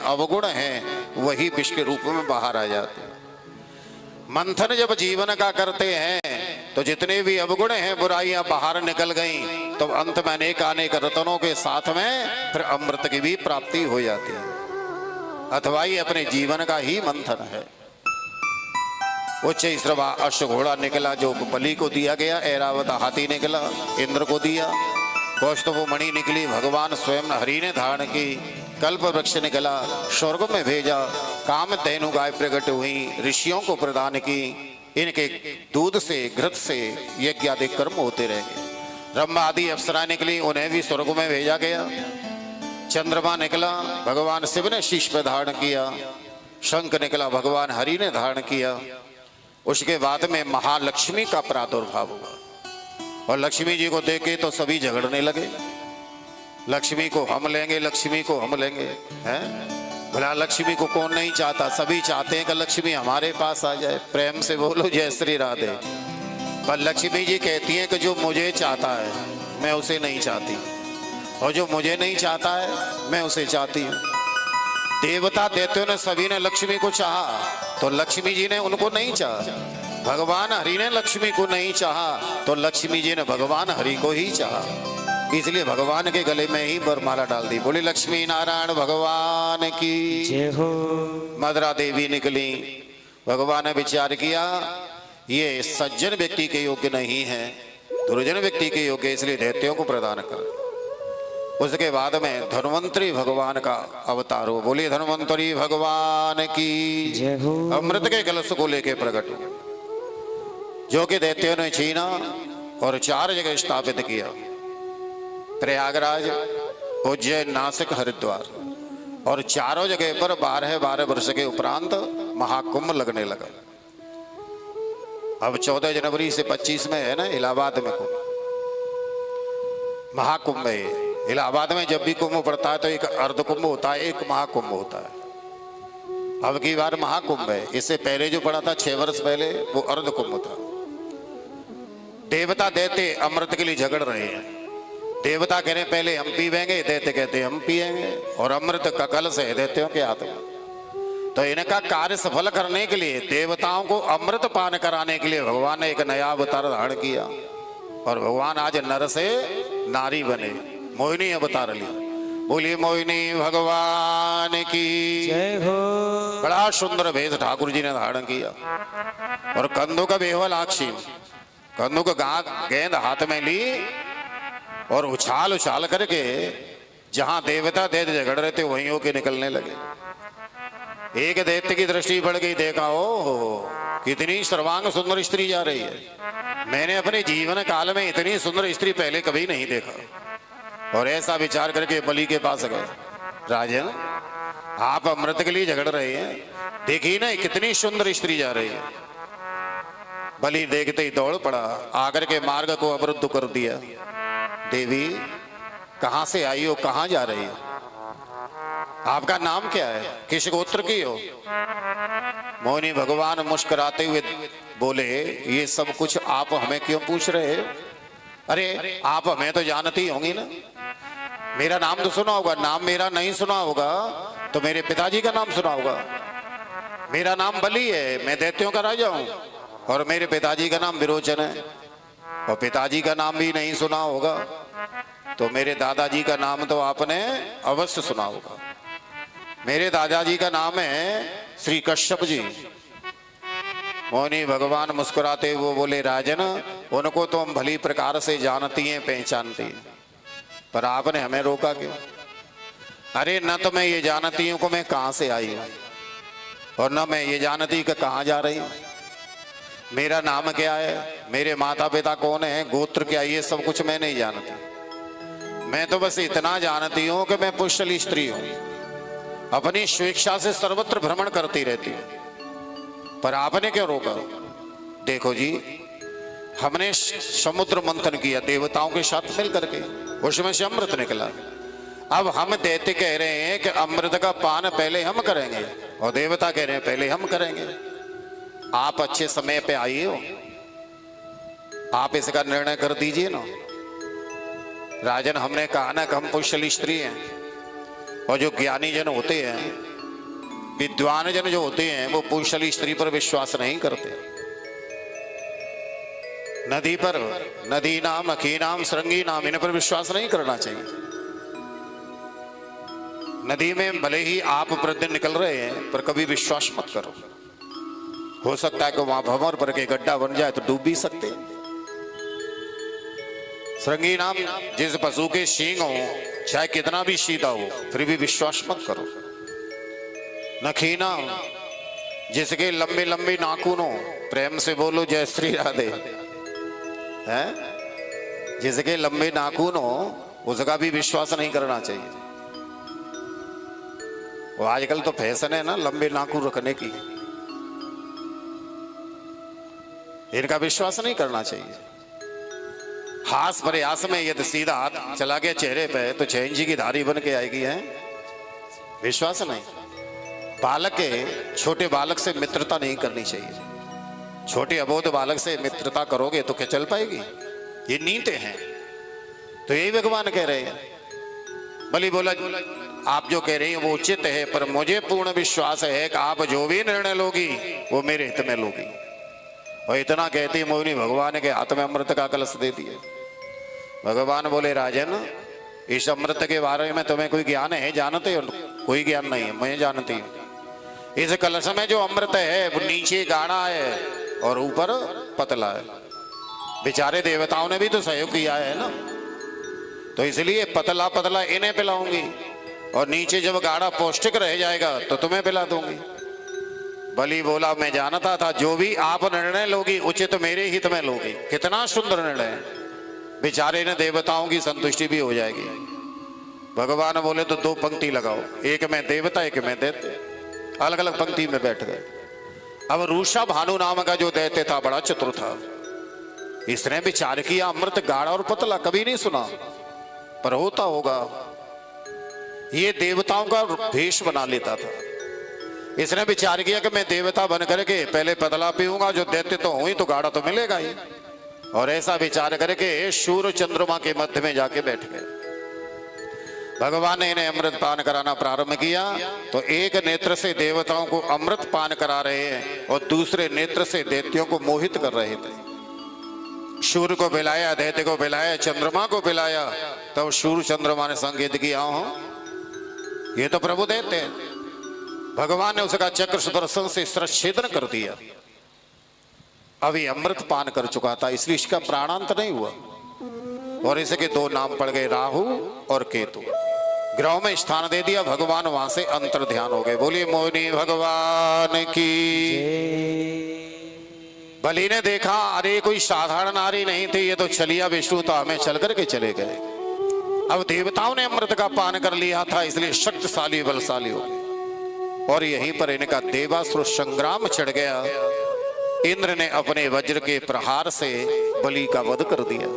अवगुण हैं वही विष के रूप में बाहर आ जाते हैं। मंथन जब जीवन का करते हैं तो जितने भी अवगुण हैं बुराइयां बाहर निकल गईं, तो अंत में अनेक रत्नों के साथ में फिर अमृत की भी प्राप्ति हो जाती है। अथवा ये अपने जीवन का ही मंथन है। उच्च श्रवा अश्व घोड़ा निकला जो बलि को दिया गया, ऐरावत हाथी निकला इंद्र को दिया, कौस्तुभ मणि निकली भगवान स्वयं हरि ने धारण की, कल्प वृक्ष निकला स्वर्ग में भेजा, काम धेनु गाय प्रकट हुई ऋषियों को प्रदान की, इनके दूध से घृत से यज्ञ आदि कर्म होते रहेंगे। ब्रह्मा आदि अप्सरा निकली उन्हें भी स्वर्ग में भेजा गया। चंद्रमा निकला भगवान शिव ने शीश पर धारण किया, शंख निकला भगवान हरि ने धारण किया। उसके बाद में महालक्ष्मी का प्रादुर्भाव हुआ और लक्ष्मी जी को देखे तो सभी झगड़ने लगे, लक्ष्मी को हम लेंगे, लक्ष्मी को हम लेंगे। हैं भला लक्ष्मी को कौन नहीं चाहता, सभी चाहते हैं कि लक्ष्मी हमारे पास आ जाए। प्रेम से बोलो जय श्री राधे। पर लक्ष्मी जी कहती हैं कि जो मुझे चाहता है मैं उसे नहीं चाहती, और जो मुझे नहीं चाहता है मैं उसे चाहती हूँ। देवता दैत्यों ने सभी ने लक्ष्मी को चाहा तो लक्ष्मी जी ने उनको नहीं चाहा। भगवान हरि ने लक्ष्मी को नहीं चाहा तो लक्ष्मी जी ने भगवान हरि को ही चाहा। इसलिए भगवान के गले में ही वरमाला डाल दी। बोली लक्ष्मी नारायण भगवान की जय हो। मदरा देवी निकली, भगवान ने विचार किया ये सज्जन व्यक्ति के योग्य नहीं है, दुर्जन व्यक्ति के योग्य, इसलिए दैत्यों को प्रदान कर। उसके बाद में धन्वंतरी भगवान का अवतार हो। बोलिए धन्वंतरी भगवान की जय हो। अमृत के कलश को लेके प्रकट हो, जो कि दैत्यों ने छीना और 4 जगह स्थापित किया, प्रयागराज, उज्जैन, नासिक, हरिद्वार, और चारों जगह पर 12 वर्ष के उपरांत महाकुंभ लगने लगा। अब 14 जनवरी से 25 में है ना इलाहाबाद में कुंभ, महाकुंभ है। इलाहाबाद में जब भी कुंभ पड़ता है तो एक अर्ध कुंभ होता है, एक महाकुंभ होता है। अब की बार महाकुंभ है, इससे पहले जो पड़ा था 6 वर्ष पहले वो अर्ध कुंभ था। देवता दैत्य अमृत के लिए झगड़ रहे हैं। देवता कह रहे हैं पहले हम पीवेंगे, दैत्य कहते हैं हम पिएंगे, और अमृत का कलश है दैत्यों के हाथ में। तो इनका कार्य सफल करने के लिए, देवताओं को अमृत पान कराने के लिए भगवान ने एक नया अवतार धारण किया, और भगवान आज नर से नारी बने, मोहिनी अवतार लिया। बोलिए मोहिनी भगवान की जय हो। बड़ा सुंदर भेष ठाकुर जी ने धारण किया, और कंधों का बेहवल आक्षी, कंधों का गेंद हाथ में ली और उछाल उछाल करके जहां देवता दैत्य झगड़ रहे थे वहीं होके निकलने लगे। एक दैत्य की दृष्टि बढ़ गई, देखा ओ कितनी सर्वांग सुंदर स्त्री जा रही है, मैंने अपने जीवन काल में इतनी सुंदर स्त्री पहले कभी नहीं देखा। और ऐसा विचार करके बलि के पास गए, राजन आप अमृत के लिए झगड़ रहे हैं, देखिए ना कितनी सुंदर स्त्री जा रही है। बलि देखते ही दौड़ पड़ा, आकर के मार्ग को अवरुद्ध कर दिया। देवी कहां से आई हो, कहां जा रही हो, आपका नाम क्या है, किस गोत्र की हो? मोहिनी भगवान मुस्कुराते हुए बोले ये सब कुछ आप हमें क्यों पूछ रहे हो? अरे आप हमें तो जानती होंगी ना, मेरा नाम तो सुना होगा। नाम मेरा नहीं सुना होगा तो मेरे पिताजी का नाम सुना होगा। मेरा नाम बलि है, मैं दैत्यों का राजा हूं, और मेरे पिताजी का नाम विरोचन है। और पिताजी का नाम भी नहीं सुना होगा तो मेरे दादाजी का नाम तो आपने अवश्य सुना होगा। मेरे दादाजी का नाम है श्री कश्यप जी। मोहिनी भगवान मुस्कुराते वो बोले राजन उनको तो हम भली प्रकार से जानती हैं, पहचानती हैं, पर आपने हमें रोका क्यों? अरे न तो मैं ये जानती हूं कि मैं कहां से आई हूं, और न मैं ये जानती कि कहां जा रही हूं। मेरा नाम क्या है, मेरे माता पिता कौन है, गोत्र क्या, ये सब कुछ मैं नहीं जानती। मैं तो बस इतना जानती हूं कि मैं पुष्यली स्त्री हूं, अपनी स्वेच्छा से सर्वत्र भ्रमण करती रहती हूं। पर आपने क्यों रोका? देखो जी, हमने समुद्र मंथन किया देवताओं के साथ मिल करके, उसमें से अमृत निकला। अब हम दैत्य कह रहे हैं कि अमृत का पान पहले हम करेंगे, और देवता कह रहे हैं पहले हम करेंगे। आप अच्छे समय पे आइए हो, आप इसका निर्णय कर दीजिए ना। राजन हमने कहा ना कि हम पुष्यली स्त्री हैं, और जो ज्ञानी जन होते हैं विद्वान जन जो होते हैं वो पुंसली स्त्री पर विश्वास नहीं करते। नदी पर, नदी नाम, अखी नाम, श्रृंगी नाम, इन पर विश्वास नहीं करना चाहिए। नदी में भले ही आप प्रतिदिन निकल रहे हैं पर कभी विश्वास मत करो। हो सकता है कि वहां भंवर पर के गड्ढा बन जाए तो डूब भी सकते हैं। श्रृंगी नाम, जिस पशु के सींग हो चाहे कितना भी सीधा हो फिर भी विश्वास मत करो। नखी नाम, जिसके लंबे लंबे नाखून हो, प्रेम से बोलो जय श्री राधे, है जिसके लंबे नाखून हो उसका भी विश्वास नहीं करना चाहिए। वो आजकल तो फैशन है ना लंबे नाखून रखने की, इनका विश्वास नहीं करना चाहिए। हास प्रयास में यदि सीधा हाथ चला गया चेहरे पे तो 6 इंची की धारी बन के आएगी, है विश्वास नहीं। बालक के, छोटे बालक से मित्रता नहीं करनी चाहिए। छोटे अबोध बालक से मित्रता करोगे तो क्या चल पाएगी? ये नीते हैं। तो यही भगवान कह रहे हैं। बलि बोला आप जो कह रही हैं वो उचित है, पर मुझे पूर्ण विश्वास है कि आप जो भी निर्णय लोगी वो मेरे हित में लोगी। और इतना कहती मोहिनी भगवान के हाथ में अमृत का कलश दे दिए। भगवान बोले राजन, इस अमृत के बारे में तुम्हें कोई ज्ञान है? जानते हो? कोई ज्ञान नहीं है, मैं जानती हूँ। इस कलश में जो अमृत है वो नीचे गाढ़ा है और ऊपर पतला है। बेचारे देवताओं ने भी तो सहयोग किया है ना, तो इसलिए पतला पतला इन्हें पिलाऊंगी और नीचे जब गाढ़ा पौष्टिक रह जाएगा तो तुम्हें पिला दूंगी। बलि बोला मैं जानता था जो भी आप निर्णय लोगी उचित मेरे हित में लोगी। कितना सुंदर निर्णय है, बेचारे ने देवताओं की संतुष्टि भी हो जाएगी। भगवान बोले तो 2 पंक्ति लगाओ, एक में देवता एक में दैत्य, अलग अलग पंक्ति में बैठ गए। अब रूषा भानु नाम का जो दैत्य था बड़ा चतुर था, इसने विचार किया अमृत गाढ़ा और पतला कभी नहीं सुना, पर होता होगा। ये देवताओं का भेष बना लेता था। इसने विचार किया कि मैं देवता बन करके पहले पतला पीऊंगा, जो दैत्य तो हुई तो गाढ़ा तो मिलेगा ही। और ऐसा विचार करके सूर्य चंद्रमा के मध्य में जाके बैठ गए। भगवान ने इन्हें अमृत पान कराना प्रारंभ किया तो एक नेत्र से देवताओं को अमृत पान करा रहे हैं और दूसरे नेत्र से दैत्यों को मोहित कर रहे थे। सूर्य को पिलाया, दैत्य को पिलाया, चंद्रमा को पिलाया। तब सूर्य चंद्रमा ने संकेत किया हो ये तो प्रभु दैत्य है। भगवान ने उसका चक्र सुदर्शन से शिरच्छेदन कर दिया। अभी अमृत पान कर चुका था इसलिए इसका प्राणांत नहीं हुआ और इसके 2 नाम पड़ गए, राहु और केतु। ग्रहों में स्थान दे दिया, भगवान वहां से अंतर ध्यान हो गए। बोलिए मोहिनी भगवान की। बलि ने देखा अरे कोई साधारण नारी नहीं थी, ये तो छलिया विष्णु था, हमें चल करके चले गए। अब देवताओं ने अमृत का पान कर लिया था इसलिए शक्तिशाली बलशाली हो गए और यहीं पर इनका देवासुर संग्राम छिड़ गया। इंद्र ने अपने वज्र के प्रहार से बलि का वध कर दिया।